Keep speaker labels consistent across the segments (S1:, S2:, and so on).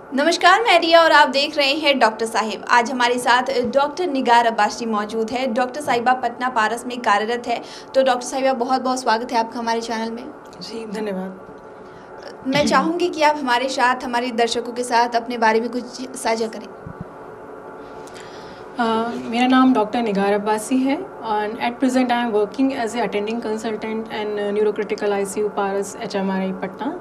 S1: नमस्कार, मैं रिया और आप देख रहे हैं डॉक्टर साहिब। आज हमारे साथ डॉक्टर निगार अब्बासी मौजूद है। डॉक्टर साहिबा पटना पारस में कार्यरत है। तो डॉक्टर साहिबा, बहुत बहुत स्वागत है आपका हमारे चैनल में।
S2: जी धन्यवाद।
S1: मैं चाहूँगी कि आप हमारे साथ, हमारे दर्शकों के साथ अपने बारे में कुछ साझा करें।
S2: मेरा नाम डॉक्टर निगार अब्बासी है और at present I am working as a attending consultant and neurocritical ICU Paras HMRI Patna.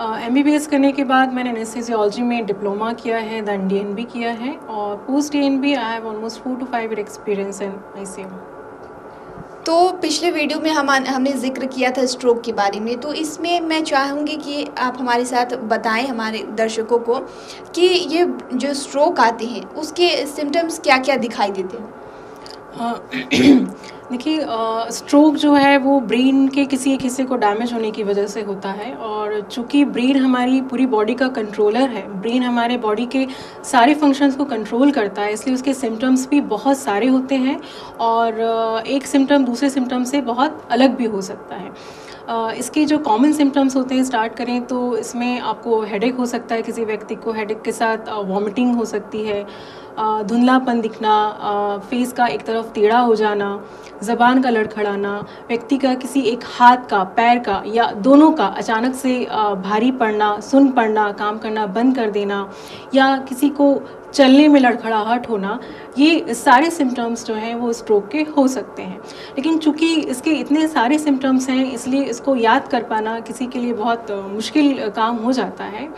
S2: MBBS करने के बाद मैंने एनेस्थीसियोलॉजी में डिप्लोमा किया है, देन DNB किया है और post DNB I have almost 4 to 5 year experience in ICU।
S1: तो पिछले वीडियो में हमने जिक्र किया था स्ट्रोक के बारे में, तो इसमें मैं चाहूँगी कि आप हमारे साथ बताएं हमारे दर्शकों को कि ये जो स्ट्रोक आते हैं उसके सिम्टम्स क्या क्या दिखाई देते हैं।
S2: देखिए, स्ट्रोक जो है वो ब्रेन के किसी एक हिस्से को डैमेज होने की वजह से होता है और चूँकि ब्रेन हमारी पूरी बॉडी का कंट्रोलर है, ब्रेन हमारे बॉडी के सारे फंक्शंस को कंट्रोल करता है, इसलिए उसके सिम्टम्स भी बहुत सारे होते हैं और एक सिम्टम दूसरे सिम्टम से बहुत अलग भी हो सकता है। इसके जो कॉमन सिम्टम्स होते हैं, स्टार्ट करें तो इसमें आपको हेडेक हो सकता है, किसी व्यक्ति को हेडेक के साथ वॉमिटिंग हो सकती है, धुंधलापन दिखना, फेस का एक तरफ टेढ़ा हो जाना, ज़बान का लड़खड़ाना, व्यक्ति का किसी एक हाथ का, पैर का या दोनों का अचानक से भारी पड़ना, सुन पड़ना, काम करना बंद कर देना या किसी को चलने में लड़खड़ाहट होना, ये सारे सिम्टम्स जो हैं वो स्ट्रोक के हो सकते हैं। लेकिन चूँकि इसके इतने सारे सिम्टम्स हैं, इसलिए इसको याद कर पाना किसी के लिए बहुत मुश्किल काम हो जाता है।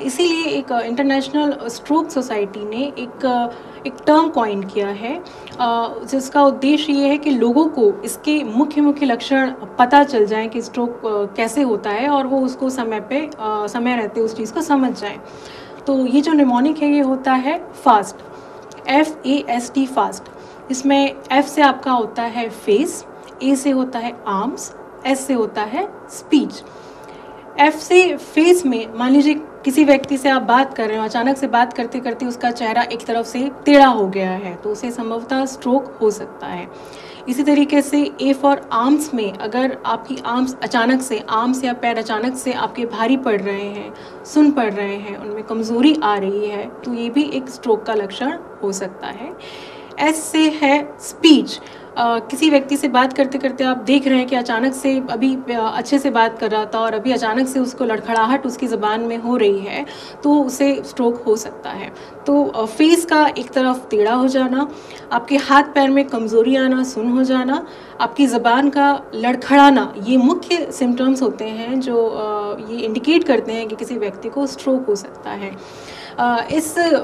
S2: इसीलिए एक इंटरनेशनल स्ट्रोक सोसाइटी ने एक टर्म कॉइन किया है, जिसका उद्देश्य ये है कि लोगों को इसके मुख्य लक्षण पता चल जाएं कि स्ट्रोक कैसे होता है और वो उसको समय रहते उस चीज़ को समझ जाएं। तो ये जो निमोनिक है ये होता है फास्ट, FAST फास्ट। इसमें F से आपका होता है फेस, A से होता है आर्म्स, S से होता है स्पीच। F से फेस में मान लीजिए किसी व्यक्ति से आप बात कर रहे हो, अचानक से बात करते करते उसका चेहरा एक तरफ से टेढ़ा हो गया है तो उसे संभवतः स्ट्रोक हो सकता है। इसी तरीके से A फॉर आर्म्स में अगर आपकी आर्म्स अचानक से, आर्म्स या पैर अचानक से आपके भारी पड़ रहे हैं, सुन पड़ रहे हैं, उनमें कमज़ोरी आ रही है, तो ये भी एक स्ट्रोक का लक्षण हो सकता है। S से है स्पीच। किसी व्यक्ति से बात करते करते आप देख रहे हैं कि अचानक से अभी अच्छे से बात कर रहा था और अभी अचानक से उसको लड़खड़ाहट उसकी ज़बान में हो रही है, तो उसे स्ट्रोक हो सकता है। तो फेस का एक तरफ टेढ़ा हो जाना, आपके हाथ पैर में कमज़ोरी आना, सुन हो जाना, आपकी ज़बान का लड़खड़ाना, ये मुख्य सिम्टम्स होते हैं जो ये इंडिकेट करते हैं कि किसी व्यक्ति को स्ट्रोक हो सकता है।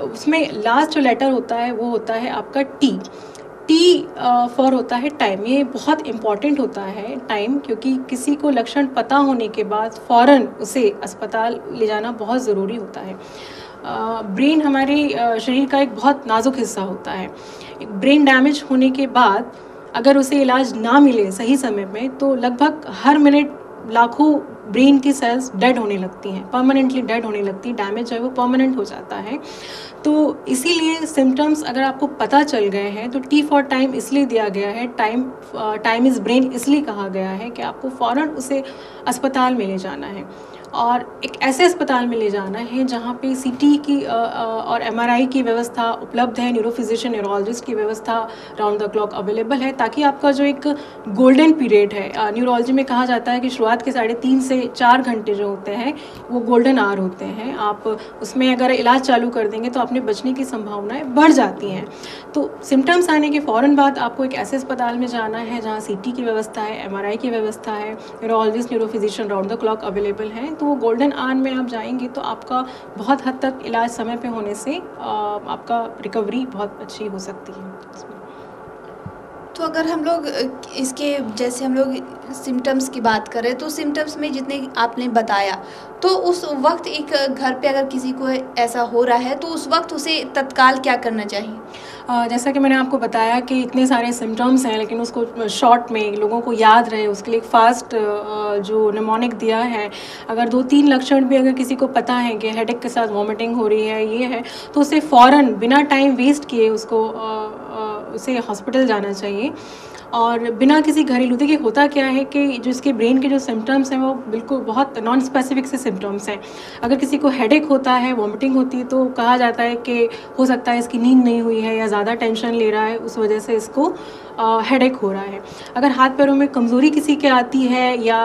S2: उसमें लास्ट जो लेटर होता है वो होता है आपका T फॉर होता है टाइम। ये बहुत इम्पॉर्टेंट होता है टाइम, क्योंकि किसी को लक्षण पता होने के बाद फ़ौरन उसे अस्पताल ले जाना बहुत ज़रूरी होता है। ब्रेन हमारे शरीर का एक बहुत नाजुक हिस्सा होता है। ब्रेन डैमेज होने के बाद अगर उसे इलाज ना मिले सही समय में तो लगभग हर मिनट लाखों ब्रेन की सेल्स डेड होने लगती हैं, परमानेंटली डेड होने लगती हैं, डैमेज है वो परमानेंट हो जाता है। तो इसीलिए सिम्टम्स अगर आपको पता चल गए हैं तो T फॉर टाइम इसलिए दिया गया है, टाइम इज़ ब्रेन इसलिए कहा गया है कि आपको फ़ौरन उसे अस्पताल में ले जाना है और एक ऐसे अस्पताल में ले जाना है जहाँ पे CT की और MRI की व्यवस्था उपलब्ध है, न्यूरोफिजिशियन, न्यूरोलॉजिस्ट की व्यवस्था राउंड द क्लॉक अवेलेबल है, ताकि आपका जो एक गोल्डन पीरियड है, न्यूरोलॉजी में कहा जाता है कि शुरुआत के 3.5 से 4 घंटे जो होते हैं वो गोल्डन आवर होते हैं। आप उसमें अगर इलाज चालू कर देंगे तो अपने बचने की संभावनाएं बढ़ जाती हैं। तो सिम्टम्स आने के फ़ौरन बाद आपको एक ऐसे अस्पताल में जाना है जहाँ CT की व्यवस्था है, MRI की व्यवस्था है, neurologist, neurophysician round the clock available हैं। तो वो गोल्डन आवर में आप जाएंगे तो आपका बहुत हद तक इलाज समय पे होने से आपका रिकवरी बहुत अच्छी हो सकती है।
S1: तो अगर हम लोग इसके, जैसे हम लोग सिम्टम्स की बात करें, तो सिम्टम्स में जितने आपने बताया, तो उस वक्त एक घर पे अगर किसी को ऐसा हो रहा है तो उस वक्त उसे तत्काल क्या करना चाहिए?
S2: जैसा कि मैंने आपको बताया कि इतने सारे सिम्टम्स हैं, लेकिन उसको शॉर्ट में लोगों को याद रहे उसके लिए एक फास्ट जो निमोनिक दिया है। अगर 2-3 लक्षण भी अगर किसी को पता है कि हेडेक के साथ वॉमिटिंग हो रही है, ये है, तो उसे फ़ौरन बिना टाइम वेस्ट किए उसे हॉस्पिटल जाना चाहिए। और बिना किसी घरेलू, देखिए होता क्या है कि जो इसके ब्रेन के जो सिम्टम्स हैं वो बिल्कुल बहुत नॉन स्पेसिफिक से सिम्टम्स हैं। अगर किसी को हेडेक होता है, वॉमिटिंग होती है, तो कहा जाता है कि हो सकता है इसकी नींद नहीं हुई है या ज़्यादा टेंशन ले रहा है, उस वजह से इसको हेडेक हो रहा है। अगर हाथ पैरों में कमज़ोरी किसी के आती है या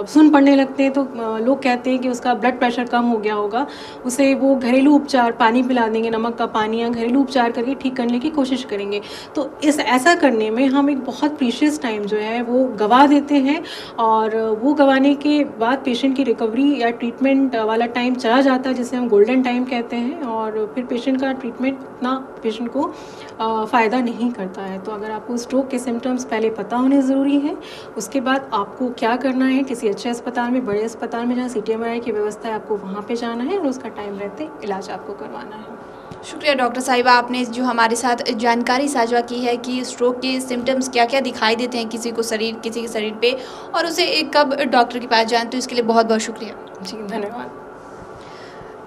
S2: सुन पड़ने लगते हैं तो लोग कहते हैं कि उसका ब्लड प्रेशर कम हो गया होगा, उसे वो घरेलू उपचार, पानी पिला देंगे, नमक का पानी या घरेलू उपचार करके ठीक करने की कोशिश करेंगे। तो ऐसा करने में हम एक बहुत प्रीशियस टाइम जो है वो गंवा देते हैं, और वो गंवाने के बाद पेशेंट की रिकवरी या ट्रीटमेंट वाला टाइम चला जाता है, जिसे हम गोल्डन टाइम कहते हैं, और फिर पेशेंट का ट्रीटमेंट उतना पेशेंट को फ़ायदा नहीं करता है। तो अगर आपको स्ट्रोक के सिम्टम्स पहले पता होने ज़रूरी है, उसके बाद आपको क्या करना है, किसी अच्छे अस्पताल में, बड़े अस्पताल में जहाँ CT/MRI की व्यवस्था है, आपको वहाँ पे जाना है और उसका टाइम रहते इलाज आपको करवाना है।
S1: शुक्रिया डॉक्टर साहिबा, आपने जो हमारे साथ जानकारी साझा की है कि स्ट्रोक के सिम्टम्स क्या क्या दिखाई देते हैं किसी के शरीर पे, और उसे कब डॉक्टर के पास जाएं, तो इसके लिए बहुत बहुत शुक्रिया।
S2: जी धन्यवाद।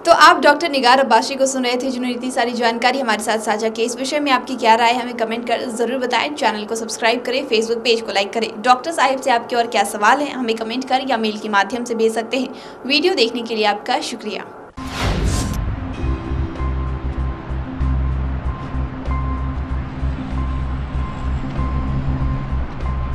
S1: तो आप डॉक्टर निगार अब्बासी को सुन रहे थे, जिन्होंने इतनी सारी जानकारी हमारे साथ साझा की। इस विषय में आपकी क्या राय है, हमें कमेंट कर ज़रूर बताएं। चैनल को सब्सक्राइब करें, फेसबुक पेज को लाइक करें। डॉक्टर साहिब से आपके और क्या सवाल हैं, हमें कमेंट कर या मेल के माध्यम से भेज सकते हैं। वीडियो देखने के लिए आपका शुक्रिया।